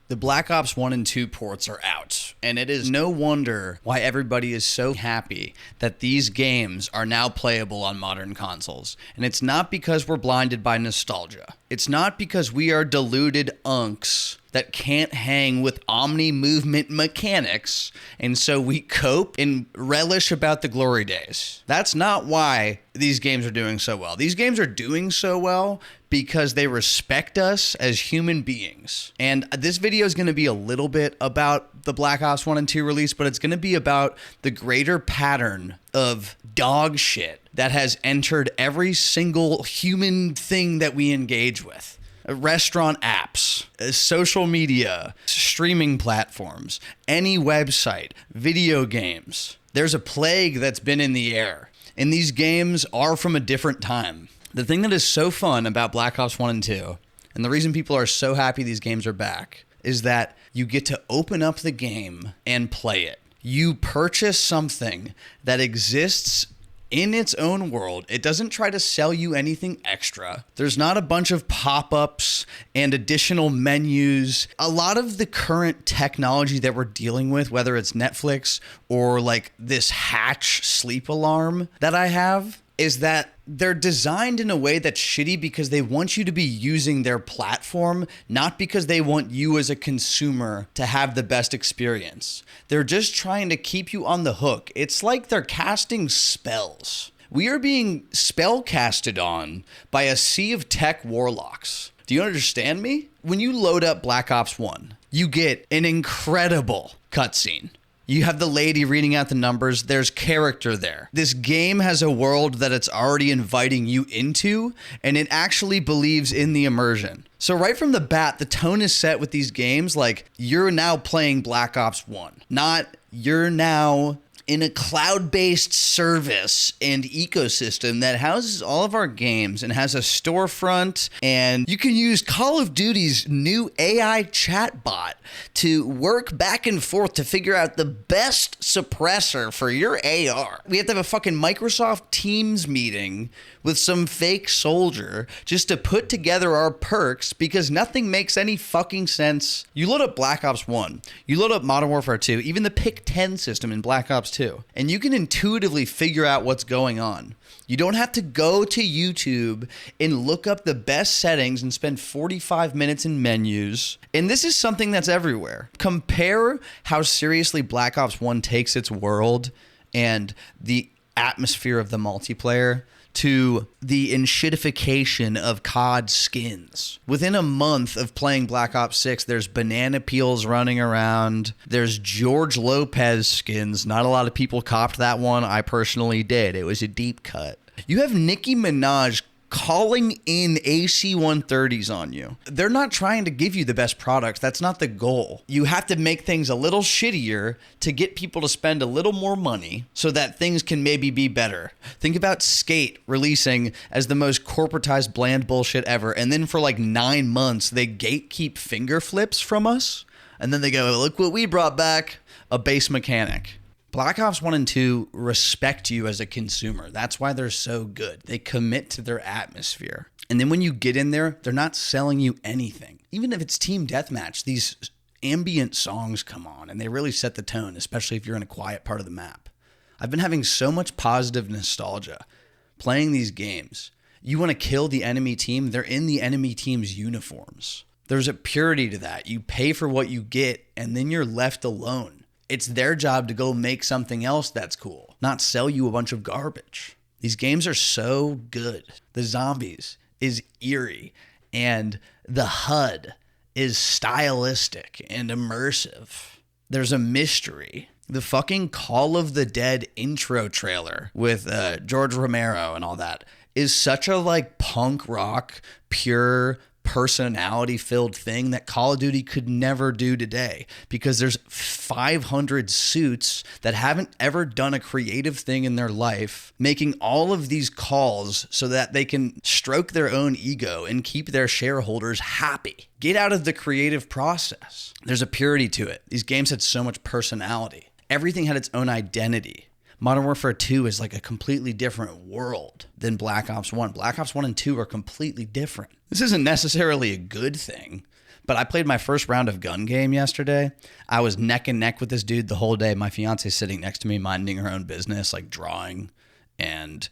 The Black Ops 1 and 2 ports are out, and it is no wonder why everybody is so happy that these games are now playable on modern consoles. And it's not because we're blinded by nostalgia. It's not because we are deluded unks that can't hang with omni movement mechanics, and so we cope and relish about the glory days. That's not why these games are doing so well. These games are doing so well because they respect us as human beings. And this video is going to be a little bit about the Black Ops 1 and 2 release, but it's going to be about the greater pattern of dog shit that has entered every single human thing that we engage with. Restaurant apps, social media, streaming platforms, any website, video games. There's a plague that's been in the air, and these games are from a different time. The thing that is so fun about Black Ops 1 and 2, and the reason people are so happy these games are back, is that you get to open up the game and play it. You purchase something that exists in its own world. It doesn't try to sell you anything extra. There's not a bunch of pop-ups and additional menus. A lot of the current technology that we're dealing with, whether it's Netflix or like this Hatch sleep alarm that I have, is that they're designed in a way that's shitty because they want you to be using their platform, not because they want you as a consumer to have the best experience. They're just trying to keep you on the hook. It's like they're casting spells. We are being spell casted on by a sea of tech warlocks. Do you understand me? When you load up Black Ops 1, you get an incredible cutscene. You have the lady reading out the numbers. There's character there. This game has a world that it's already inviting you into, and it actually believes in the immersion. So right from the bat, the tone is set with these games like you're now playing Black Ops 1, not you're now in a cloud-based service and ecosystem that houses all of our games and has a storefront, and you can use Call of Duty's new AI chatbot to work back and forth to figure out the best suppressor for your AR. We have to have a fucking Microsoft Teams meeting with some fake soldier just to put together our perks because nothing makes any fucking sense. You load up Black Ops 1, you load up Modern Warfare 2, even the Pick 10 system in Black Ops 2, and you can intuitively figure out what's going on. You don't have to go to YouTube and look up the best settings and spend 45 minutes in menus. And this is something that's everywhere. Compare how seriously Black Ops 1 takes its world and the atmosphere of the multiplayer to the enshittification of COD skins. Within a month of playing Black Ops 6, there's banana peels running around. There's George Lopez skins. Not a lot of people copped that one. I personally did. It was a deep cut. You have Nicki Minaj calling in AC-130s on you. They're not trying to give you the best products. That's not the goal. You have to make things a little shittier to get people to spend a little more money so that things can maybe be better. Think about Skate releasing as the most corporatized bland bullshit ever, and then for like 9 months they gatekeep finger flips from us, and then they go, look what we brought back, a base mechanic. Black Ops 1 and 2 respect you as a consumer. That's why they're so good. They commit to their atmosphere. And then when you get in there, they're not selling you anything. Even if it's team deathmatch, these ambient songs come on and they really set the tone, especially if you're in a quiet part of the map. I've been having so much positive nostalgia playing these games. You want to kill the enemy team, they're in the enemy team's uniforms. There's a purity to that. You pay for what you get and then you're left alone. It's their job to go make something else that's cool, not sell you a bunch of garbage. These games are so good. The zombies is eerie, and the HUD is stylistic and immersive. There's a mystery. The fucking Call of the Dead intro trailer with George Romero and all that is such a like punk rock, pure personality-filled thing that Call of Duty could never do today because there's 500 suits that haven't ever done a creative thing in their life making all of these calls so that they can stroke their own ego and keep their shareholders happy. Get out of the creative process. There's a purity to it. These games had so much personality. Everything had its own identity. Modern Warfare 2 is like a completely different world than Black Ops 1. Black Ops 1 and 2 are completely different. This isn't necessarily a good thing, But I played my first round of gun game yesterday. I was neck and neck with this dude the whole day. My fiance's sitting next to me, minding her own business, like drawing and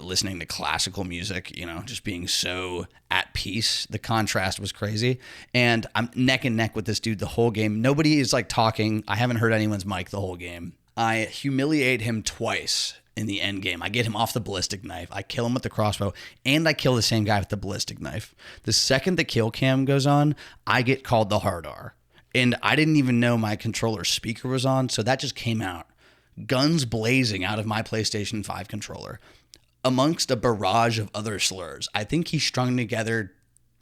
listening to classical music, you know, just being so at peace. The contrast was crazy. And I'm neck and neck with this dude the whole game. Nobody is like talking. I haven't heard anyone's mic the whole game. I humiliate him twice in the end game. I get him off the ballistic knife. I kill him with the crossbow, and I kill the same guy with the ballistic knife. The second the kill cam goes on, I get called the hard R. And I didn't even know my controller speaker was on, so that just came out. Guns blazing out of my PlayStation 5 controller. Amongst a barrage of other slurs. I think he strung together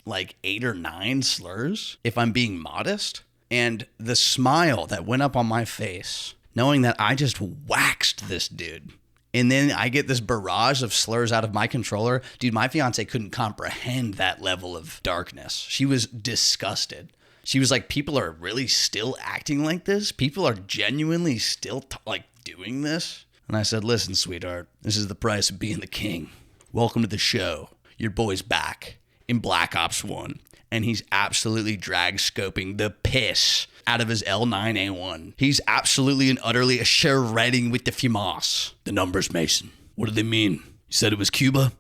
like 8 or 9 slurs, if I'm being modest. And the smile that went up on my face, knowing that I just waxed this dude. And then I get this barrage of slurs out of my controller. Dude, my fiance couldn't comprehend that level of darkness. She was disgusted. She was like, people are really still acting like this? People are genuinely still doing this? And I said, listen, sweetheart, this is the price of being the king. Welcome to the show. Your boy's back in Black Ops 1. And he's absolutely drag scoping the piss out of his L9A1. He's absolutely and utterly shredding with the FUMAS. The numbers, Mason. What do they mean? You said it was Cuba?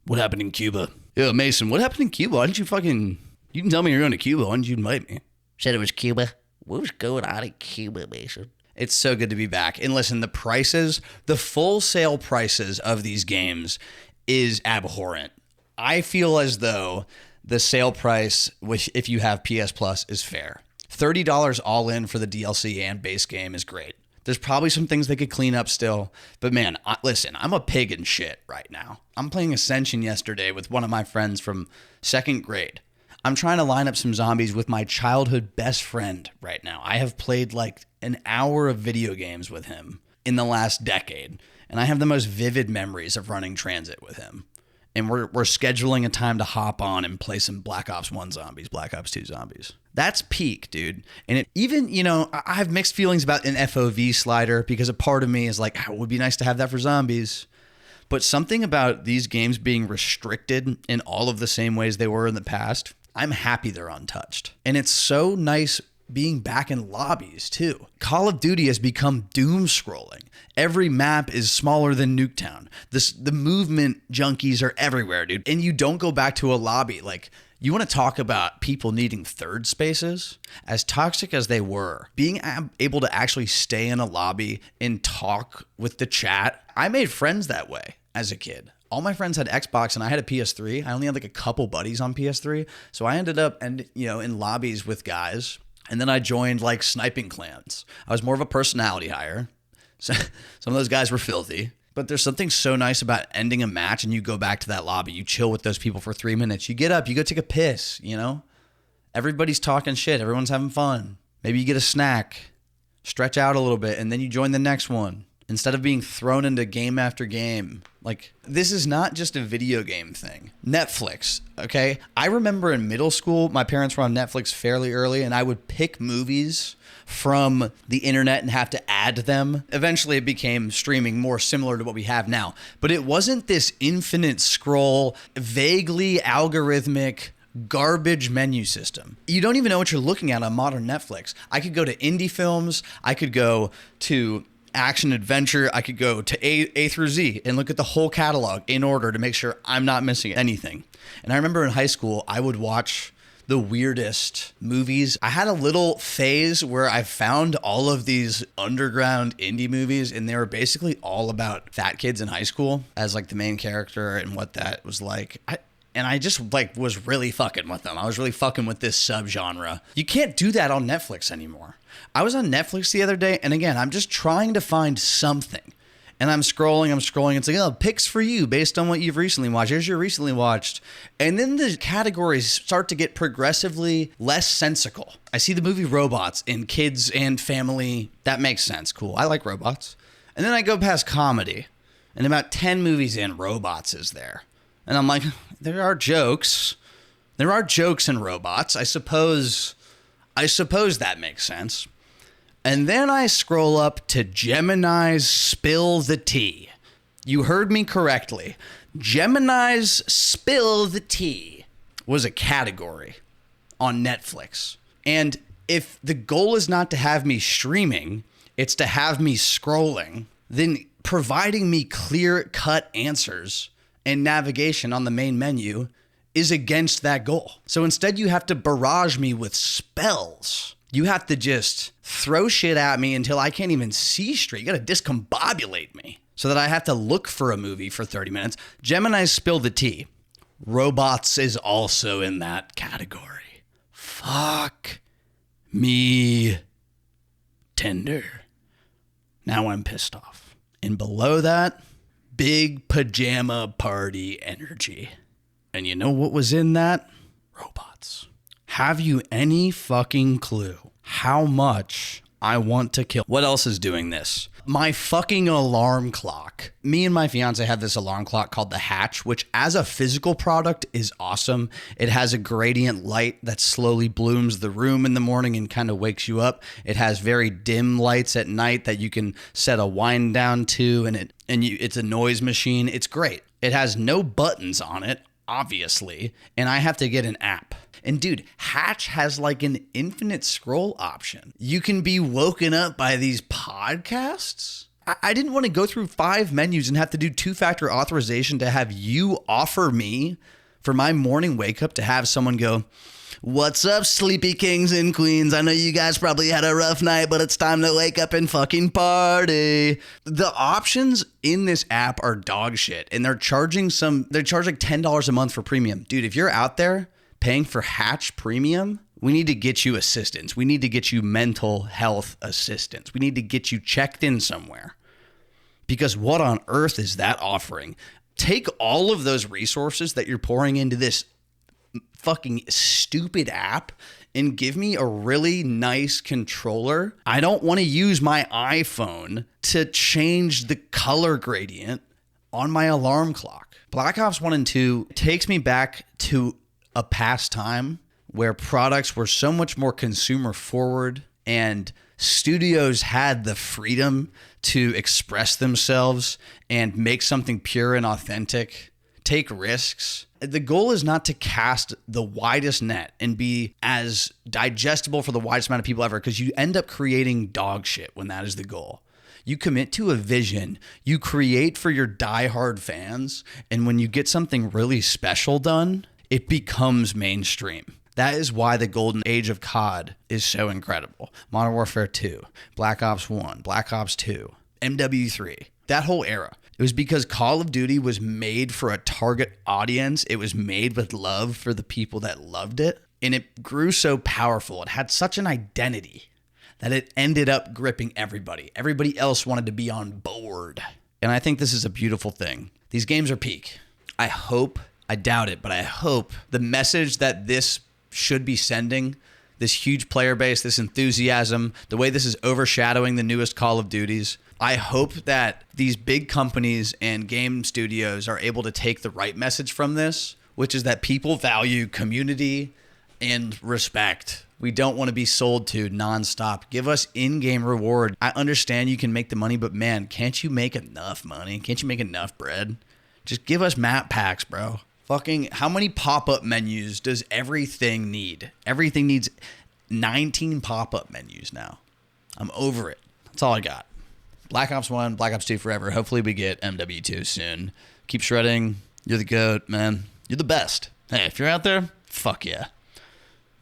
What happened in Cuba? Yo, Mason, what happened in Cuba? Why didn't you fucking... You can tell me you're going to Cuba. Why didn't you invite me? Said it was Cuba. What was going on in Cuba, Mason? It's so good to be back. And listen, the prices, the full sale prices of these games is abhorrent. I feel as though the sale price, which if you have PS Plus, is fair. $30 all in for the DLC and base game is great. There's probably some things they could clean up still. But man, listen, I'm a pig in shit right now. I'm playing Ascension yesterday with one of my friends from 2nd grade. I'm trying to line up some zombies with my childhood best friend right now. I have played like an hour of video games with him in the last decade, and I have the most vivid memories of running transit with him. And we're scheduling a time to hop on and play some Black Ops 1 zombies, Black Ops 2 zombies. That's peak, dude. And it even, you know, I have mixed feelings about an FOV slider because a part of me is like, oh, it would be nice to have that for zombies. But something about these games being restricted in all of the same ways they were in the past, I'm happy they're untouched. And it's so nice being back in lobbies too. Call of Duty has become doom scrolling. Every map is smaller than Nuketown. The movement junkies are everywhere, dude. And you don't go back to a lobby. Like, you want to talk about people needing third spaces? As toxic as they were, being able to actually stay in a lobby and talk with the chat, I made friends that way as a kid. All my friends had Xbox and I had a PS3. I only had like a couple buddies on PS3. So I ended up in lobbies with guys. And then I joined like sniping clans. I was more of a personality hire. So some of those guys were filthy. But there's something so nice about ending a match and you go back to that lobby. You chill with those people for 3 minutes. You get up, you go take a piss, you know? Everybody's talking shit. Everyone's having fun. Maybe you get a snack, stretch out a little bit, and then you join the next one. Instead of being thrown into game after game. Like, this is not just a video game thing. Netflix, okay? I remember in middle school, my parents were on Netflix fairly early, and I would pick movies from the internet and have to add them. Eventually, it became streaming more similar to what we have now. But it wasn't this infinite scroll, vaguely algorithmic garbage menu system. You don't even know what you're looking at on modern Netflix. I could go to indie films. I could go to action adventure. I could go to A through Z and look at the whole catalog in order to make sure I'm not missing anything. And I remember in high school, I would watch the weirdest movies. I had a little phase where I found all of these underground indie movies, and they were basically all about fat kids in high school as like the main character and what that was like. I just like was really fucking with them. I was really fucking with this subgenre. You can't do that on Netflix anymore. I was on Netflix the other day, and again, I'm just trying to find something. And I'm scrolling. It's like, oh, picks for you based on what you've recently watched. Here's your recently watched. And then the categories start to get progressively less sensical. I see the movie Robots in kids and family. That makes sense. Cool. I like robots. And then I go past comedy. And about 10 movies in, Robots is there. And I'm like, there are jokes. There are jokes in Robots. I suppose that makes sense. And then I scroll up to Gemini's Spill the Tea. You heard me correctly. Gemini's Spill the Tea was a category on Netflix. And if the goal is not to have me streaming, it's to have me scrolling, then providing me clear-cut answers and navigation on the main menu is against that goal. So instead, you have to barrage me with spells. You have to just throw shit at me until I can't even see straight. You got to discombobulate me so that I have to look for a movie for 30 minutes. Gemini spilled the tea. Robots is also in that category. Fuck me tender. Now I'm pissed off. And below that, big pajama party energy. And you know what was in that? Robots. Have you any fucking clue how much I want to kill? What else is doing this? My fucking alarm clock. Me and my fiance have this alarm clock called the Hatch, which as a physical product is awesome. It has a gradient light that slowly blooms the room in the morning and kind of wakes you up. It has very dim lights at night that you can set a wind down to, and it's a noise machine. It's great. It has no buttons on it, obviously, and I have to get an app. And dude, Hatch has like an infinite scroll option. You can be woken up by these podcasts. I didn't want to go through 5 menus and have to do 2-factor authorization to have you offer me for my morning wake up to have someone go, "What's up, sleepy kings and queens? I know you guys probably had a rough night, but it's time to wake up and fucking party." The options in this app are dog shit, and they're charging like $10 a month for premium. Dude, if you're out there paying for Hatch Premium, we need to get you assistance. We need to get you mental health assistance. We need to get you checked in somewhere. Because what on earth is that offering? Take all of those resources that you're pouring into this fucking stupid app and give me a really nice controller. I don't want to use my iPhone to change the color gradient on my alarm clock. Black Ops 1 and 2 takes me back to a past time where products were so much more consumer forward and studios had the freedom to express themselves and make something pure and authentic, take risks. The goal is not to cast the widest net and be as digestible for the widest amount of people ever, because you end up creating dog shit when that is the goal. You commit to a vision, you create for your diehard fans, and when you get something really special done, it becomes mainstream. That is why the golden age of COD is so incredible. Modern Warfare 2, Black Ops 1, Black Ops 2, MW3, that whole era. It was because Call of Duty was made for a target audience. It was made with love for the people that loved it. And it grew so powerful. It had such an identity that it ended up gripping everybody. Everybody else wanted to be on board. And I think this is a beautiful thing. These games are peak. I doubt it, but I hope the message that this should be sending, this huge player base, this enthusiasm, the way this is overshadowing the newest Call of Duties, I hope that these big companies and game studios are able to take the right message from this, which is that people value community and respect. We don't want to be sold to nonstop. Give us in-game reward. I understand you can make the money, but man, can't you make enough money? Can't you make enough bread? Just give us map packs, bro. Fucking, how many pop-up menus does everything need? Everything needs 19 pop-up menus now. I'm over it. That's all I got. Black Ops 1, Black Ops 2 forever. Hopefully we get MW2 soon. Keep shredding. You're the GOAT, man. You're the best. Hey, if you're out there, fuck yeah.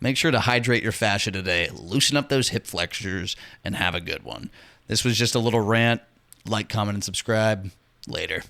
Make sure to hydrate your fascia today. Loosen up those hip flexors and have a good one. This was just a little rant. Like, comment, and subscribe. Later.